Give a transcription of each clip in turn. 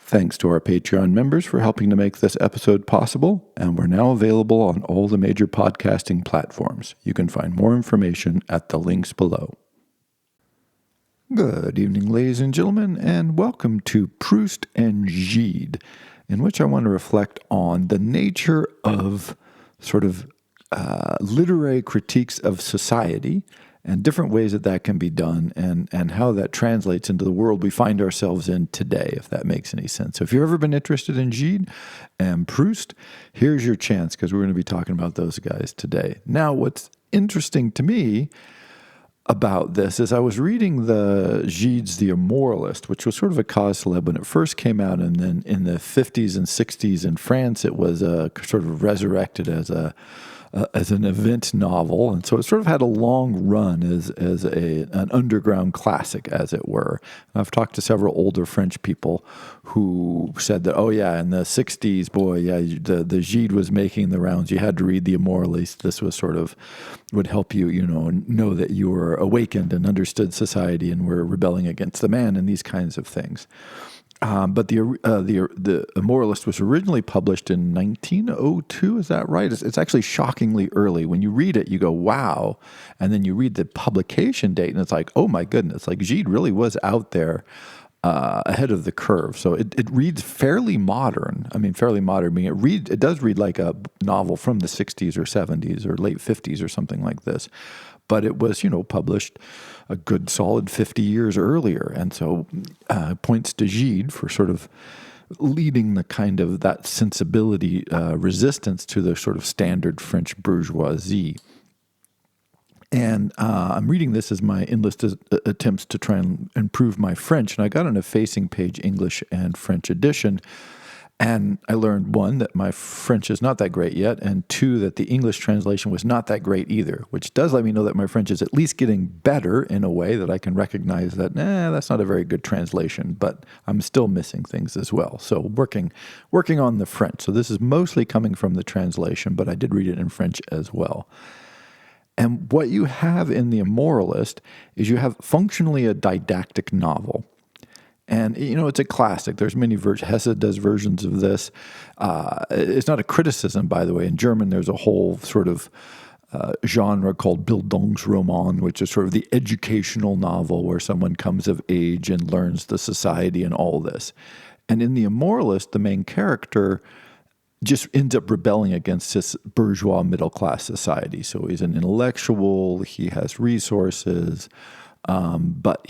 Thanks to our Patreon members for helping to make this episode possible, and we're now available on all the major podcasting platforms. You can find more information at the links below. Good evening, ladies and gentlemen, and welcome to Proust and Gide, in which I want to reflect on the nature of literary critiques of society and different ways that can be done and how that translates into the world we find ourselves in today, if that makes any sense. So if you've ever been interested in Gide and Proust, here's your chance, because we're going to be talking about those guys today. Now, what's interesting to me about this is I was reading Gide's The Immoralist, which was sort of a cause célèbre when it first came out, and then in the 50s and 60s in France, it was sort of resurrected as an event novel, and so it sort of had a long run as an underground classic, as it were. And I've talked to several older French people who said that, oh yeah, in the 60s, the Gide was making the rounds. You had to read The Immoralist. This was would help you, know that you were awakened and understood society and were rebelling against the man and these kinds of things. But the Immoralist was originally published in 1902. Is that right? It's actually shockingly early. When you read it, you go, wow. And then you read the publication date, and it's like, oh my goodness, like Gide really was out there ahead of the curve. So it reads fairly modern. I mean, fairly modern, meaning it does read like a novel from the 60s or 70s or late 50s or something like this. But it was, published a good solid 50 years earlier. And so points to Gide for sort of leading the kind of that sensibility resistance to the sort of standard French bourgeoisie. And I'm reading this as my enlisted attempts to try and improve my French. And I got an effacing page English and French edition. And I learned, one, that my French is not that great yet, and two, that the English translation was not that great either, which does let me know that my French is at least getting better in a way that I can recognize that, that's not a very good translation, but I'm still missing things as well. So working on the French. So this is mostly coming from the translation, but I did read it in French as well. And what you have in The Immoralist is you have functionally a didactic novel. And, it's a classic. There's many versions. Hesse does versions of this. It's not a criticism, by the way. In German, there's a whole sort of genre called Bildungsroman, which is sort of the educational novel where someone comes of age and learns the society and all this. And in The Immoralist, the main character just ends up rebelling against this bourgeois middle-class society. So he's an intellectual, he has resources, but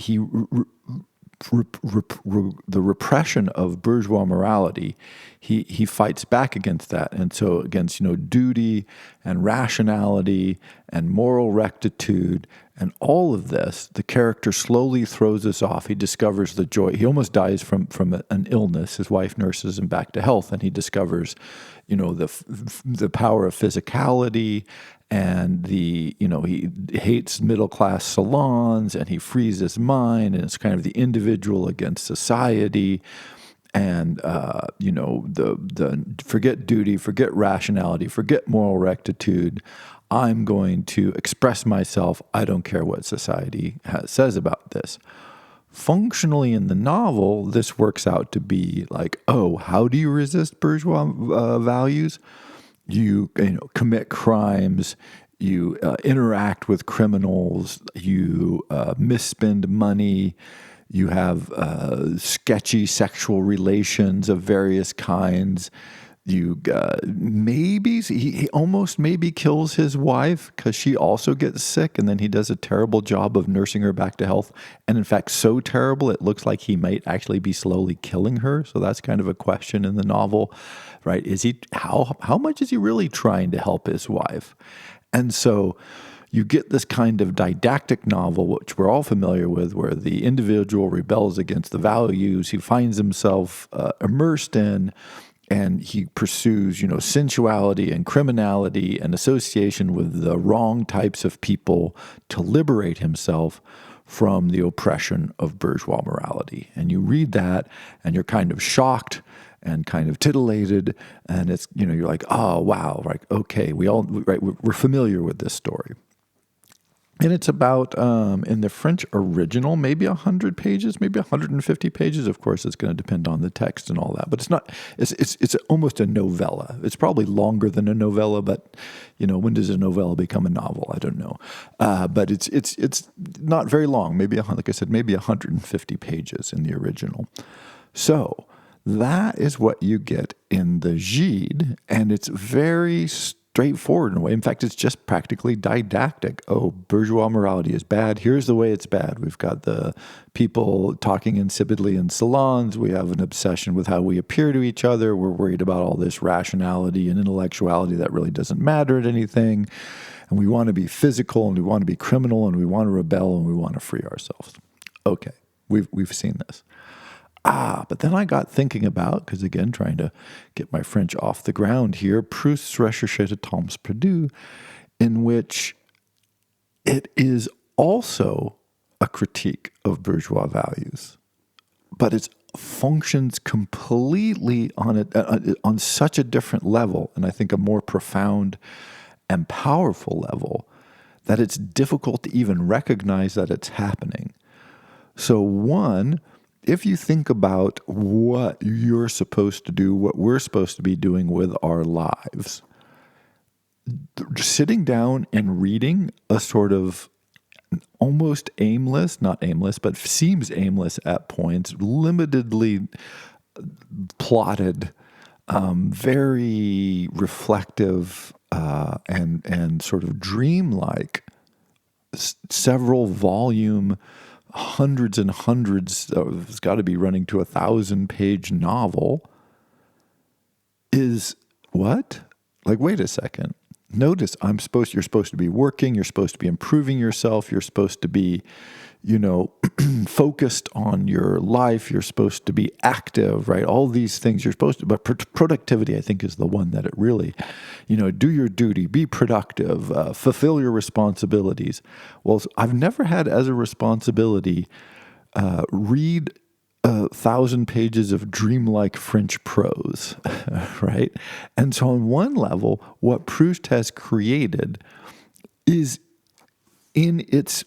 the repression of bourgeois morality, he fights back against that. And so against, duty and rationality and moral rectitude and all of this, the character slowly throws this off. He discovers the joy. He almost dies from an illness. His wife nurses him back to health, and he discovers, the power of physicality. And he hates middle-class salons, and he frees his mind, and it's kind of the individual against society. And, the forget duty, forget rationality, forget moral rectitude. I'm going to express myself. I don't care what society says about this. Functionally in the novel, this works out to be like, oh, how do you resist bourgeois values? You commit crimes, you interact with criminals, you misspend money, you have sketchy sexual relations of various kinds. You he almost maybe kills his wife because she also gets sick, and then he does a terrible job of nursing her back to health. And in fact, so terrible, it looks like he might actually be slowly killing her. So that's kind of a question in the novel, right? How much is he really trying to help his wife? And so you get this kind of didactic novel, which we're all familiar with, where the individual rebels against the values he finds himself immersed in. And he pursues, sensuality and criminality and association with the wrong types of people to liberate himself from the oppression of bourgeois morality. And you read that, and you're kind of shocked and kind of titillated, and it's, you're like, oh, wow, right, okay, we're familiar with this story. And it's about, in the French original, maybe 100 pages, maybe 150 pages. Of course, it's going to depend on the text and all that. But it's not. It's almost a novella. It's probably longer than a novella, but when does a novella become a novel? I don't know. But it's not very long. Maybe, like I said, maybe 150 pages in the original. So that is what you get in the Gide, and it's very straightforward in a way. In fact, it's just practically didactic. Oh, bourgeois morality is bad. Here's the way it's bad. We've got the people talking insipidly in salons. We have an obsession with how we appear to each other. We're worried about all this rationality and intellectuality that really doesn't matter at anything. And we want to be physical, and we want to be criminal, and we want to rebel, and we want to free ourselves. Okay, we've seen this. But then I got thinking about, because again, trying to get my French off the ground here, Proust's Recherche de temps perdus, in which it is also a critique of bourgeois values, but it functions completely on such a different level, and I think a more profound and powerful level, that it's difficult to even recognize that it's happening. So one, if you think about what you're supposed to do, what we're supposed to be doing with our lives, sitting down and reading a sort of almost aimless, not aimless, but seems aimless at points, limitedly plotted, very reflective and sort of dreamlike, several volume, hundreds and hundreds of, it's got to be running to 1,000-page novel, is what? Like, wait a second. Notice you're supposed to be working, you're supposed to be improving yourself, you're supposed to be, focused on your life, you're supposed to be active, right? All these things you're supposed to, but productivity, I think, is the one that it really, do your duty, be productive, fulfill your responsibilities. Well, I've never had as a responsibility, read 1,000 pages of dreamlike French prose, right? And so on one level, what Proust has created is in its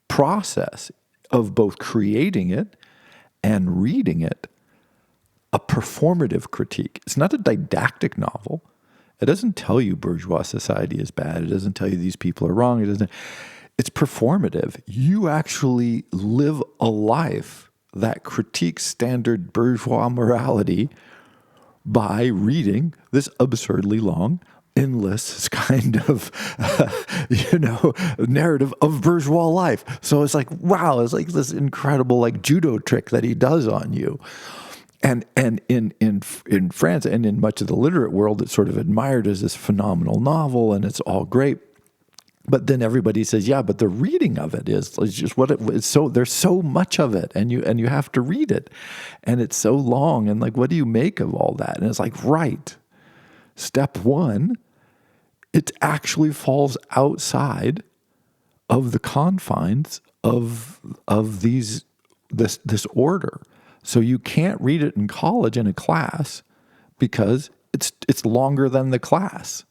process of both creating it and reading it, a performative critique. It's not a didactic novel. It doesn't tell you bourgeois society is bad. It doesn't tell you these people are wrong. It's performative. You actually live a life that critiques standard bourgeois morality by reading this absurdly long, endless kind of, narrative of bourgeois life. So it's like, wow, it's like this incredible like judo trick that he does on you. And in France and in much of the literate world, it's sort of admired as this phenomenal novel, and it's all great. But then everybody says, yeah, but the reading of it is just it's so, there's so much of it, and you have to read it, and it's so long, and like, what do you make of all that? And it's like, right, step one, it actually falls outside of the confines of this order. So you can't read it in college in a class because it's longer than the class.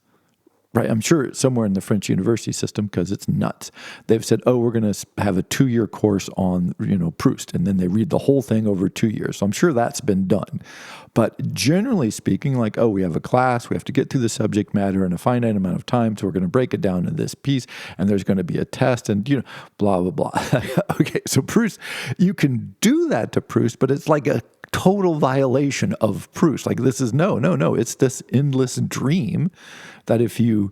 Right, I'm sure somewhere in the French university system, because it's nuts, they've said, oh, we're going to have a 2-year course on, Proust, and then they read the whole thing over 2 years. So I'm sure that's been done. But generally speaking, like, oh, we have a class, we have to get through the subject matter in a finite amount of time, so we're going to break it down in this piece, and there's going to be a test, and, blah, blah, blah. Okay, so Proust, you can do that to Proust, but it's like a total violation of Proust. Like, this is no. It's this endless dream that if you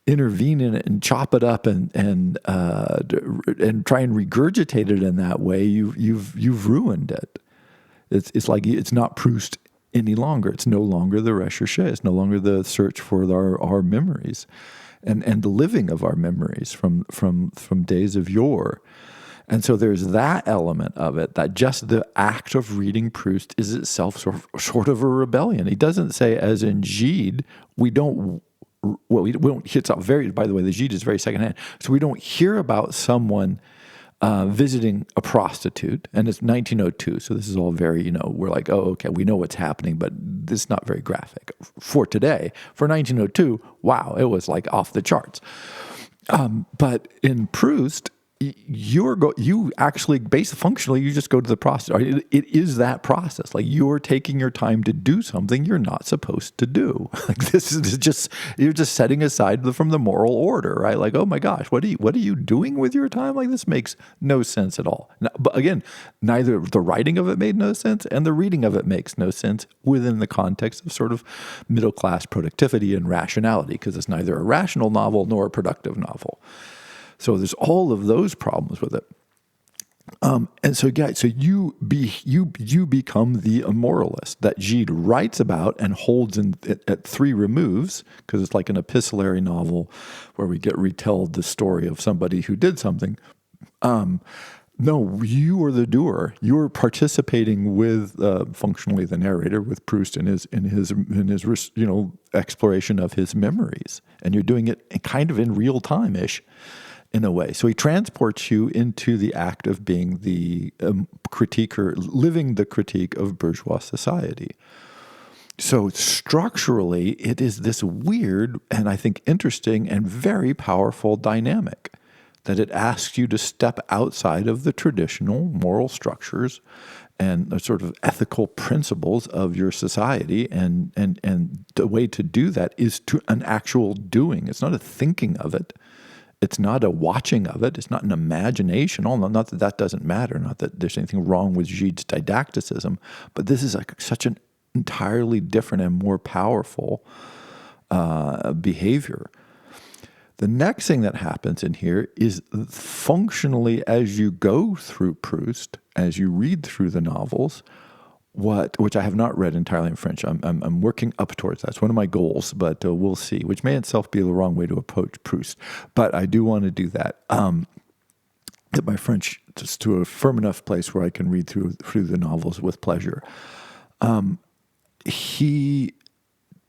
intervene in it and chop it up and try and regurgitate it in that way, you've ruined it. It's like it's not Proust any longer. It's no longer the recherche. It's no longer the search for our memories and the living of our memories from days of yore. And so there's that element of it, that just the act of reading Proust is itself sort of a rebellion. He doesn't say, as in Gide, we don't, it's very, by the way, the Gide is very secondhand. So we don't hear about someone visiting a prostitute, and it's 1902, so this is all very, we're like, oh, okay, we know what's happening, but this is not very graphic. For today, for 1902, wow, it was like off the charts. But in Proust, you actually functionally you just go to the process. Right? It is that process. Like you're taking your time to do something you're not supposed to do. Like this is just you're just setting aside from the moral order, right? Like, oh my gosh, what are you doing with your time? Like this makes no sense at all. Now, but again, neither the writing of it made no sense and the reading of it makes no sense within the context of sort of middle class productivity and rationality, because it's neither a rational novel nor a productive novel. So there's all of those problems with it. And so, yeah, so you become the immoralist that Gide writes about and holds at three removes, because it's like an epistolary novel where we get retold the story of somebody who did something. No, you are the doer. You're participating with functionally the narrator, with Proust in his exploration of his memories, and you're doing it kind of in real time ish. In a way. So he transports you into the act of being the critiquer, living the critique of bourgeois society. So structurally, it is this weird and I think interesting and very powerful dynamic that it asks you to step outside of the traditional moral structures and the sort of ethical principles of your society. And the way to do that is to an actual doing. It's not a thinking of it. It's not a watching of it. It's not an imagination. Not that that doesn't matter. Not that there's anything wrong with Gide's didacticism. But this is like such an entirely different and more powerful behavior. The next thing that happens in here is functionally as you go through Proust, as you read through the novels, which I have not read entirely in French. I'm working up towards that. It's one of my goals, but we'll see, which may itself be the wrong way to approach Proust. But I do want to do that. Get my French just to a firm enough place where I can read through the novels with pleasure. He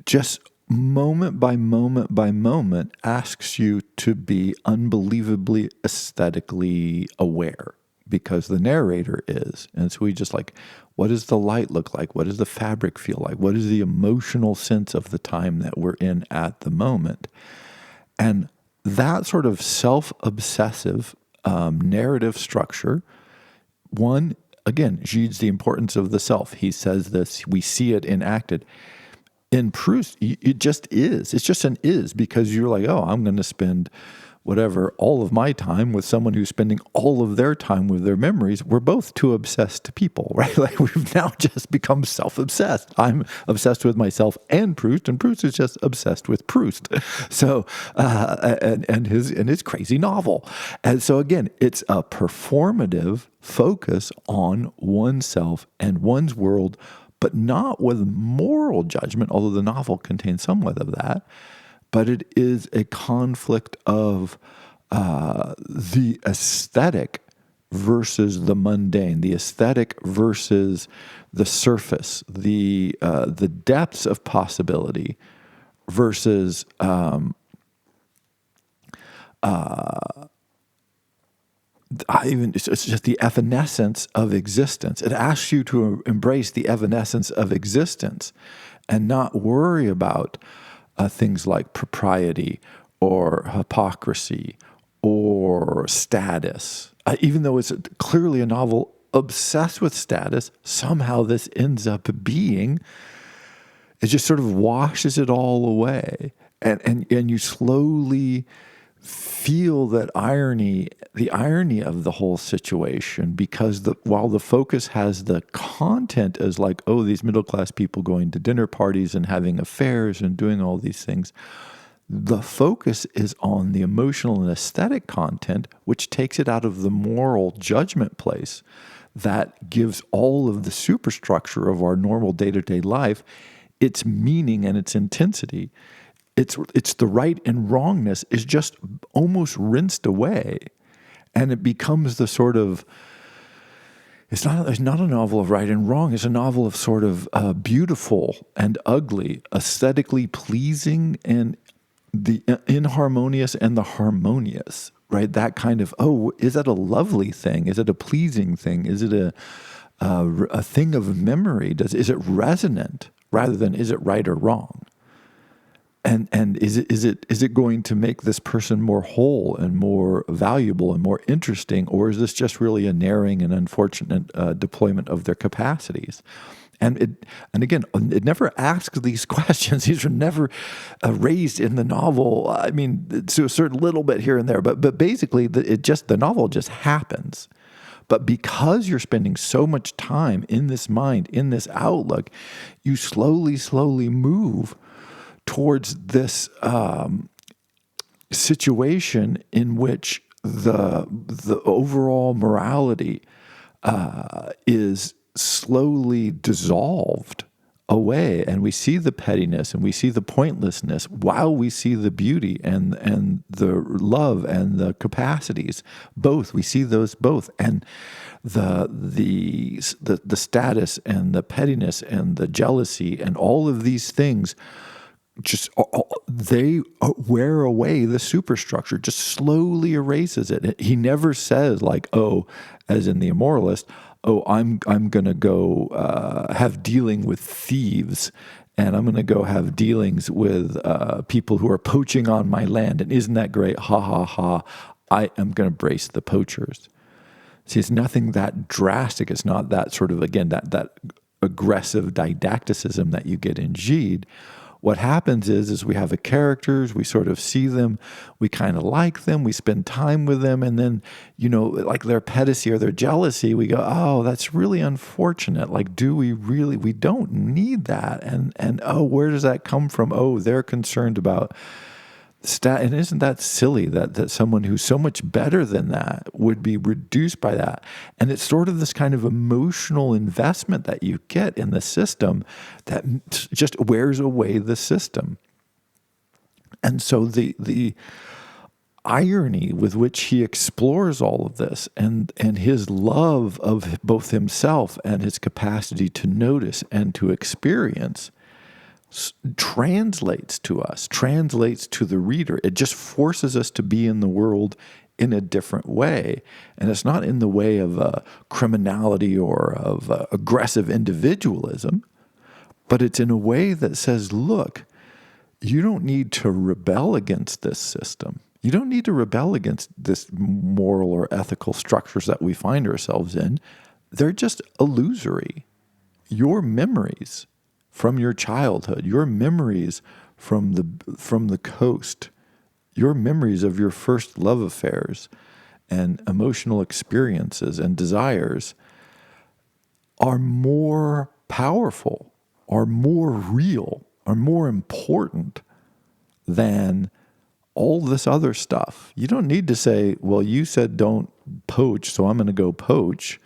just moment by moment asks you to be unbelievably aesthetically aware, because the narrator is. And so we just like, what does the light look like? What does the fabric feel like? What is the emotional sense of the time that we're in at the moment? And that sort of self-obsessive narrative structure, one, again, Gide's The Importance of the Self. He says this, we see it enacted. In Proust, it just is. It's just an is, because you're like, oh, I'm going to spend whatever, all of my time with someone who's spending all of their time with their memories. We're both two obsessed people, right? Like we've now just become self-obsessed. I'm obsessed with myself and Proust is just obsessed with Proust. So, and his crazy novel. And so again, it's a performative focus on oneself and one's world, but not with moral judgment, although the novel contains somewhat of that. But it is a conflict of the aesthetic versus the mundane, the aesthetic versus the surface, the depths of possibility versus it's just the evanescence of existence. It asks you to embrace the evanescence of existence and not worry about things like propriety or hypocrisy or status. Even though it's clearly a novel obsessed with status, somehow this ends up being, it just sort of washes it all away. And you slowly feel that irony, the irony of the whole situation, because while the focus has the content as like, oh, these middle-class people going to dinner parties and having affairs and doing all these things, the focus is on the emotional and aesthetic content, which takes it out of the moral judgment place that gives all of the superstructure of our normal day-to-day life its meaning and its intensity. It's the right and wrongness is just almost rinsed away, and it becomes the sort of, it's not a novel of right and wrong. It's a novel of sort of beautiful and ugly, aesthetically pleasing and the inharmonious and the harmonious, right? That kind of, oh, is that a lovely thing? Is it a pleasing thing? Is it a thing of memory? Is it resonant rather than is it right or wrong? And is it going to make this person more whole and more valuable and more interesting, or is this just really a narrowing and unfortunate deployment of their capacities? And again, it never asks these questions. These are never raised in the novel. I mean, to a certain little bit here and there, but basically, the novel just happens. But because you're spending so much time in this mind, in this outlook, you slowly move towards this situation in which the overall morality is slowly dissolved away, and we see the pettiness and we see the pointlessness while we see the beauty and the love and the capacities. Both, we see those both, and the status and the pettiness and the jealousy and all of these things just they wear away the superstructure, just slowly erases it. He never says like, oh, as in the Immoralist, oh, I'm going to go have dealing with thieves, and I'm going to go have dealings with people who are poaching on my land, and isn't that great? Ha ha ha! I am going to brace the poachers. See, it's nothing that drastic. It's not that sort of, again, that aggressive didacticism that you get in Gide. What happens is we have the characters, we sort of see them, we kind of like them, we spend time with them, and then, like their petty or their jealousy, we go, oh, that's really unfortunate. Like, do we really? We don't need that. And oh, where does that come from? Oh, they're concerned about and isn't that silly that someone who's so much better than that would be reduced by that? And it's sort of this kind of emotional investment that you get in the system that just wears away the system. And so the irony with which he explores all of this and his love of both himself and his capacity to notice and to experience translates to the reader. It just forces us to be in the world in a different way. And it's not in the way of criminality or of aggressive individualism, but it's in a way that says, look, you don't need to rebel against this system. You don't need to rebel against this moral or ethical structures that we find ourselves in. They're just illusory. Your memories from your childhood, your memories from the coast, your memories of your first love affairs and emotional experiences and desires are more powerful, are more real, are more important than all this other stuff. You don't need to say, well, you said don't poach, so I'm going to go poach.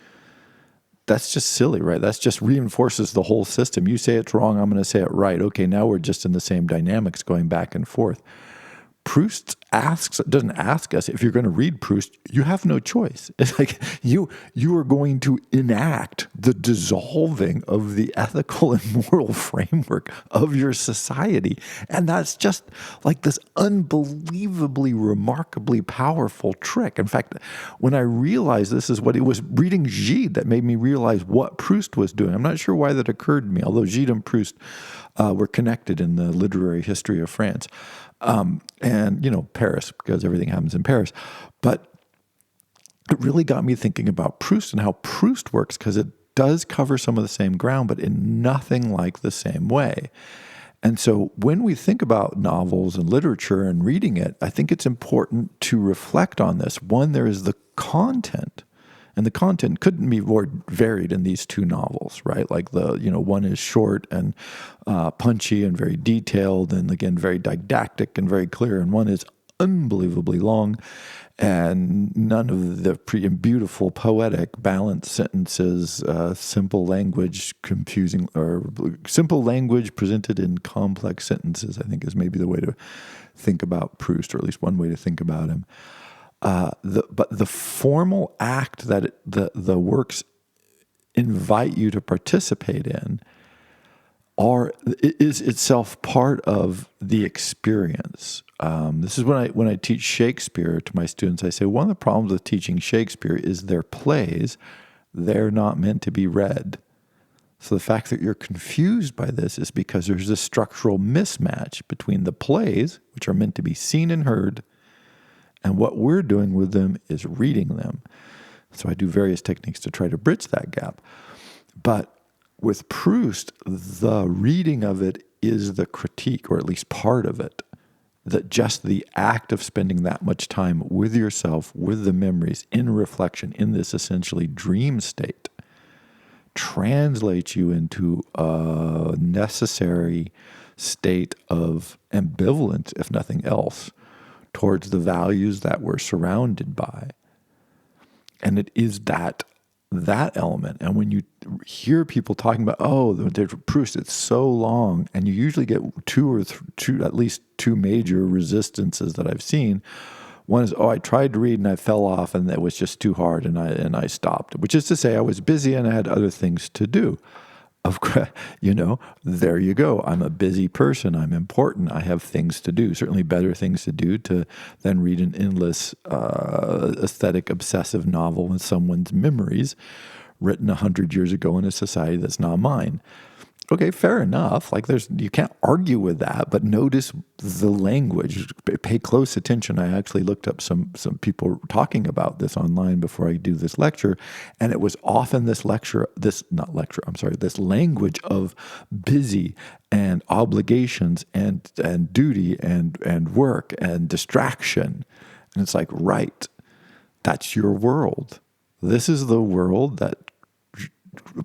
That's just silly, right? That just reinforces the whole system. You say it's wrong, I'm going to say it right. Okay, now we're just in the same dynamics going back and forth. Proust doesn't ask us, if you're going to read Proust, you have no choice. It's like you are going to enact the dissolving of the ethical and moral framework of your society. And that's just like this unbelievably, remarkably powerful trick. In fact, when I realized this is what it was reading Gide that made me realize what Proust was doing. I'm not sure why that occurred to me, although Gide and Proust were connected in the literary history of France. And, Paris, because everything happens in Paris. But it really got me thinking about Proust and how Proust works, because it does cover some of the same ground, but in nothing like the same way. And so when we think about novels and literature and reading it, I think it's important to reflect on this. One, there is the content. And the content couldn't be more varied in these two novels, right? Like one is short and punchy and very detailed, and again, very didactic and very clear. And one is unbelievably long, and none of the beautiful, poetic, balanced sentences, simple language, confusing, or simple language presented in complex sentences, I think is maybe the way to think about Proust, or at least one way to think about him. But the formal act that the works invite you to participate in is itself part of the experience. This is when I teach Shakespeare to my students. I say one of the problems with teaching Shakespeare is their plays, they're not meant to be read. So the fact that you're confused by this is because there's a structural mismatch between the plays, which are meant to be seen and heard, and what we're doing with them is reading them. So I do various techniques to try to bridge that gap. But with Proust, the reading of it is the critique, or at least part of it. That just the act of spending that much time with yourself, with the memories, in reflection, in this essentially dream state, translates you into a necessary state of ambivalence, if nothing else, towards the values that we're surrounded by. And it is that element. And when you hear people talking about, oh, there's Proust, it's so long, and you usually get at least two major resistances that I've seen. One is, I tried to read and I fell off and it was just too hard and I stopped, which is to say I was busy and I had other things to do. Of course, there you go. I'm a busy person. I'm important. I have things to do, certainly better things to do than read an endless aesthetic obsessive novel with someone's memories written 100 years ago in a society that's not mine. Okay, fair enough. You can't argue with that, but notice the language. Pay close attention. I actually looked up some people talking about this online before I do this lecture, and it was often this language of busy and obligations and duty and work and distraction. And it's like, right, that's your world. This is the world that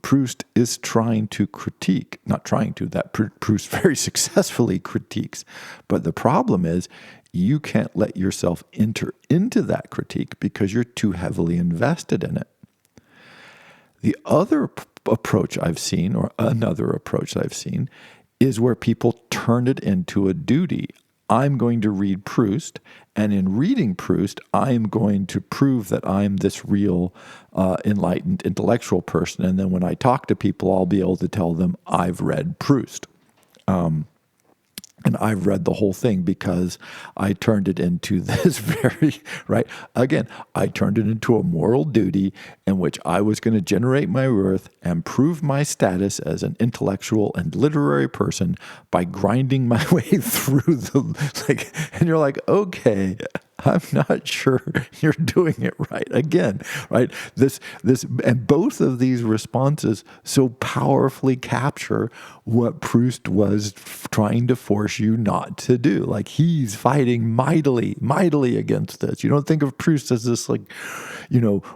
Proust is trying to critique, that Proust very successfully critiques. But the problem is you can't let yourself enter into that critique because you're too heavily invested in it. The other approach I've seen, or another approach that I've seen, is where people turn it into a duty. I'm going to read Proust, and in reading Proust, I'm going to prove that I'm this real, enlightened, intellectual person. And then when I talk to people, I'll be able to tell them I've read Proust. And I've read the whole thing because I turned it into this right? Again, I turned it into a moral duty in which I was going to generate my worth and prove my status as an intellectual and literary person by grinding my way through and you're like, okay, I'm not sure you're doing it right. Again, right? And both of these responses so powerfully capture what Proust was trying to force you not to do. Like, he's fighting mightily against this. You don't think of Proust as this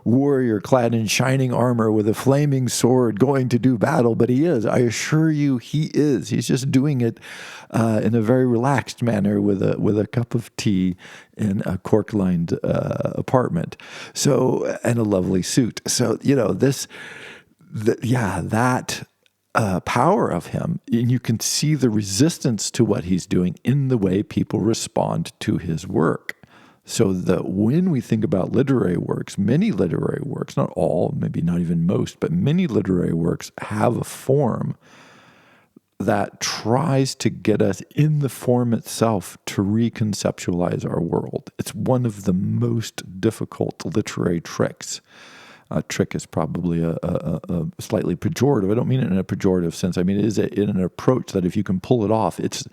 warrior clad in shining armor with a flaming sword going to do battle, but he is. I assure you, he is. He's just doing it in a very relaxed manner with a cup of tea in a cork-lined apartment. So, and a lovely suit. So, that power of him, and you can see the resistance to what he's doing in the way people respond to his work. So that when we think about literary works, many literary works, not all, maybe not even most, but many literary works have a form that tries to get us in the form itself to reconceptualize our world. It's one of the most difficult literary tricks. Trick is probably a slightly pejorative. I don't mean it in a pejorative sense. I mean, it is in an approach that if you can pull it off, it's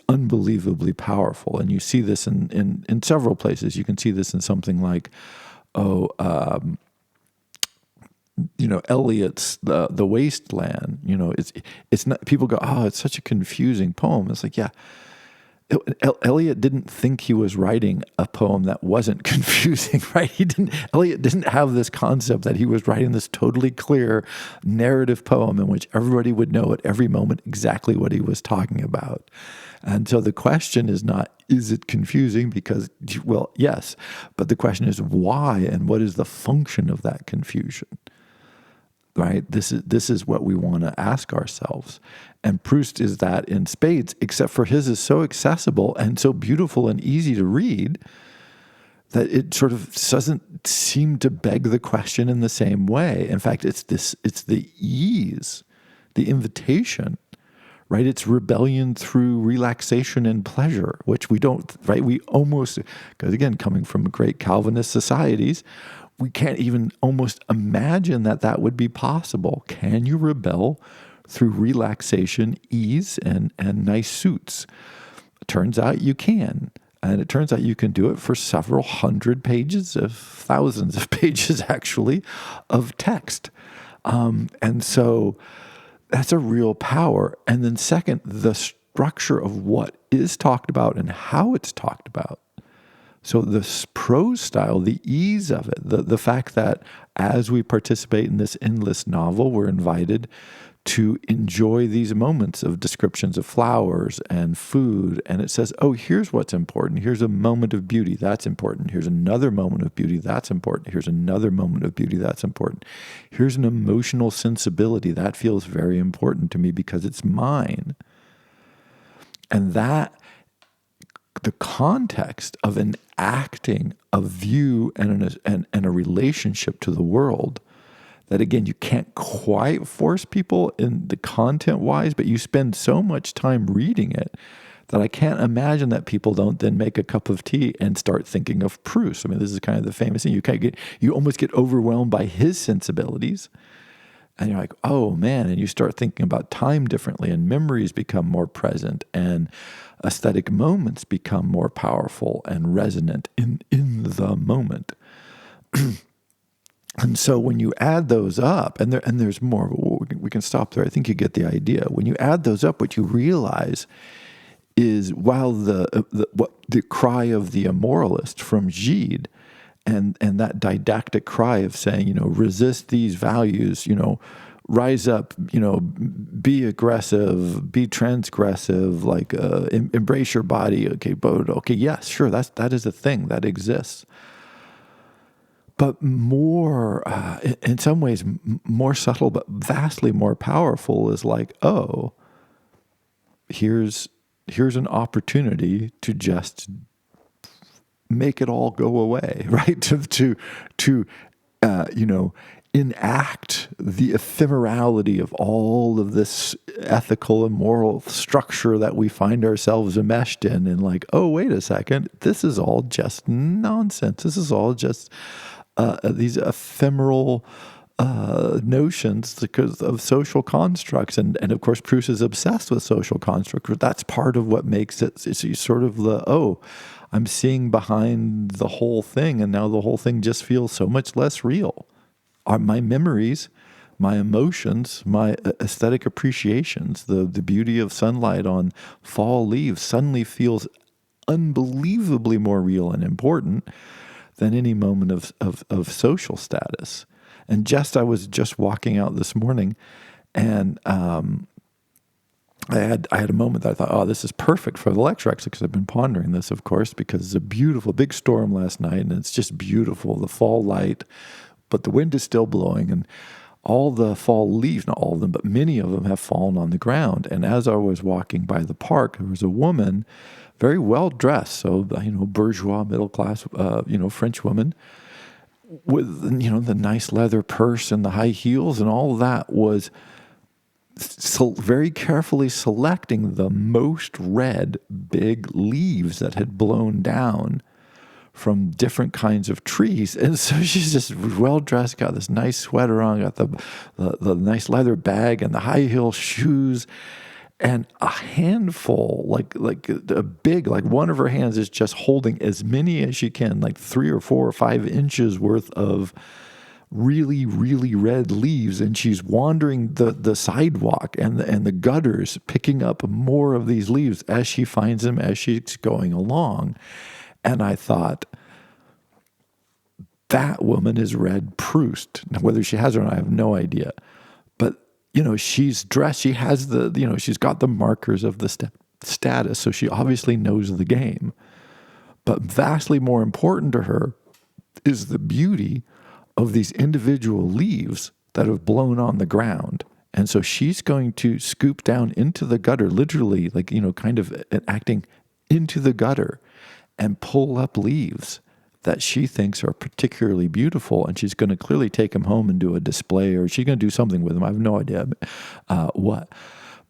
unbelievably powerful. And you see this in several places. You can see this in something like, Eliot's The Wasteland. It's not. People go, oh, it's such a confusing poem. It's like, yeah. Eliot didn't think he was writing a poem that wasn't confusing, right? Eliot didn't have this concept that he was writing this totally clear narrative poem in which everybody would know at every moment exactly what he was talking about. And so the question is not, is it confusing? Because, well, yes. But the question is why, and what is the function of that confusion? Right? This is what we want to ask ourselves. And Proust is that in spades, except for his is so accessible and so beautiful and easy to read that it sort of doesn't seem to beg the question in the same way. In fact, it's the ease, the invitation, right? It's rebellion through relaxation and pleasure, which we don't, right? We almost, because again, coming from great Calvinist societies, we can't even almost imagine that that would be possible. Can you rebel through relaxation, ease, and nice suits? It turns out you can. And it turns out you can do it for several hundred pages of thousands of pages, actually, of text. And so that's a real power. And then second, the structure of what is talked about and how it's talked about. So the prose style, the ease of it, the fact that as we participate in this endless novel, we're invited to enjoy these moments of descriptions of flowers and food. And it says, oh, here's what's important. Here's a moment of beauty. That's important. Here's another moment of beauty. That's important. Here's another moment of beauty. That's important. Here's an emotional sensibility. That feels very important to me because it's mine. And that, the context of enacting a view and a relationship to the world, that again, you can't quite force people in the content-wise, but you spend so much time reading it that I can't imagine that people don't then make a cup of tea and start thinking of Proust. I mean, this is kind of the famous thing. You almost get overwhelmed by his sensibilities. And you're like, oh man, and you start thinking about time differently, and memories become more present, and aesthetic moments become more powerful and resonant in the moment. And so when you add those up, and there's more, but we can stop there. I think you get the idea. When you add those up, what you realize is while the cry of the Immoralist from Gide, and that didactic cry of saying, resist these values, rise up, be aggressive, be transgressive, like embrace your body. Okay, yes, sure, that is a thing that exists. But more, in some ways, more subtle, but vastly more powerful is like, oh, here's an opportunity to just make it all go away, right? To enact the ephemerality of all of this ethical and moral structure that we find ourselves enmeshed in, and like, oh, wait a second, this is all just nonsense. This is all just these ephemeral notions because of social constructs. And of course, Proust is obsessed with social constructs. That's part of what makes it sort of I'm seeing behind the whole thing, and now the whole thing just feels so much less real. My memories, my emotions, my aesthetic appreciations, the beauty of sunlight on fall leaves suddenly feels unbelievably more real and important than any moment of social status. And I was just walking out this morning, and I had a moment that I thought, oh, this is perfect for the lecture, actually, because I've been pondering this, of course, because it's a beautiful, big storm last night, and it's just beautiful, the fall light, but the wind is still blowing, and all the fall leaves, not all of them, but many of them have fallen on the ground. And as I was walking by the park, there was a woman, very well dressed, so bourgeois, middle class, French woman, with the nice leather purse and the high heels, and all of that was very carefully selecting the most red big leaves that had blown down from different kinds of trees. And so she's just well dressed, got this nice sweater on, got the nice leather bag and the high heel shoes, and a handful, like a big, like one of her hands is just holding as many as she can, like 3 or 4 or 5 inches worth of really, really red leaves. And she's wandering the sidewalk and the gutters, picking up more of these leaves as she finds them as she's going along. And I thought, that woman has read Proust. Now, whether she has or not, I have no idea. But she's dressed, she has she's got the markers of the status, so she obviously knows the game. But vastly more important to her is the beauty of these individual leaves that have blown on the ground. And so she's going to scoop down into the gutter, literally, kind of acting into the gutter, and pull up leaves that she thinks are particularly beautiful, and she's going to clearly take them home and do a display, or she's going to do something with them. I have no idea what.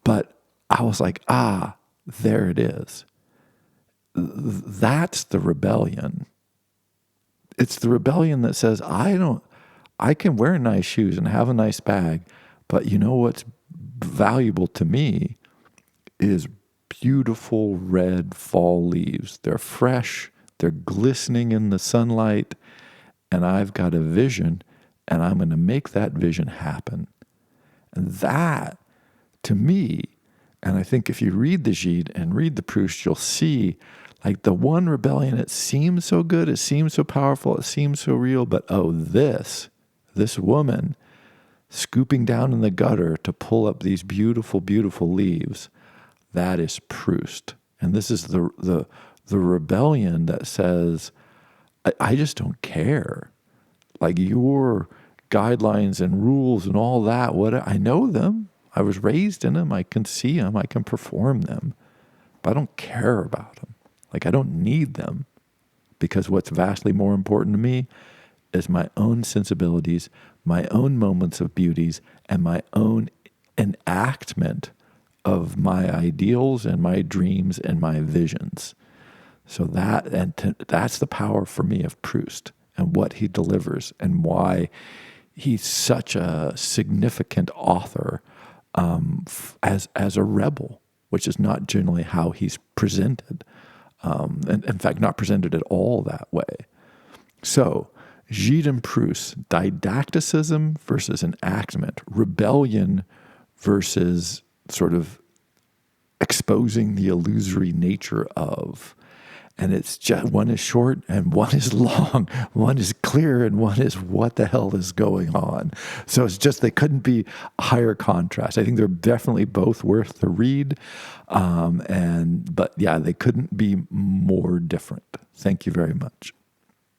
But I was like, there it is. That's the rebellion. It's the rebellion that says, I can wear nice shoes and have a nice bag, but you know what's valuable to me is beautiful red fall leaves. They're fresh, they're glistening in the sunlight, and I've got a vision, and I'm going to make that vision happen. And that, to me, and I think if you read the Gide and read the Proust, you'll see like the one rebellion, it seems so good, it seems so powerful, it seems so real, but this woman scooping down in the gutter to pull up these beautiful, beautiful leaves, that is Proust. And this is the rebellion that says, I just don't care. Like your guidelines and rules and all that, I know them. I was raised in them. I can see them. I can perform them. But I don't care about them. Like I don't need them, because what's vastly more important to me is my own sensibilities, my own moments of beauties, and my own enactment of my ideals and my dreams and my visions. So that's the power for me of Proust and what he delivers and why he's such a significant author as a rebel, which is not generally how he's presented. And in fact, not presented at all that way. So Gide and Proust, didacticism versus enactment, rebellion versus sort of exposing the illusory nature of. And it's just, one is short and one is long, one is clear and one is what the hell is going on. So it's just, they couldn't be a higher contrast. I think they're definitely both worth the read. But yeah, they couldn't be more different. Thank you very much.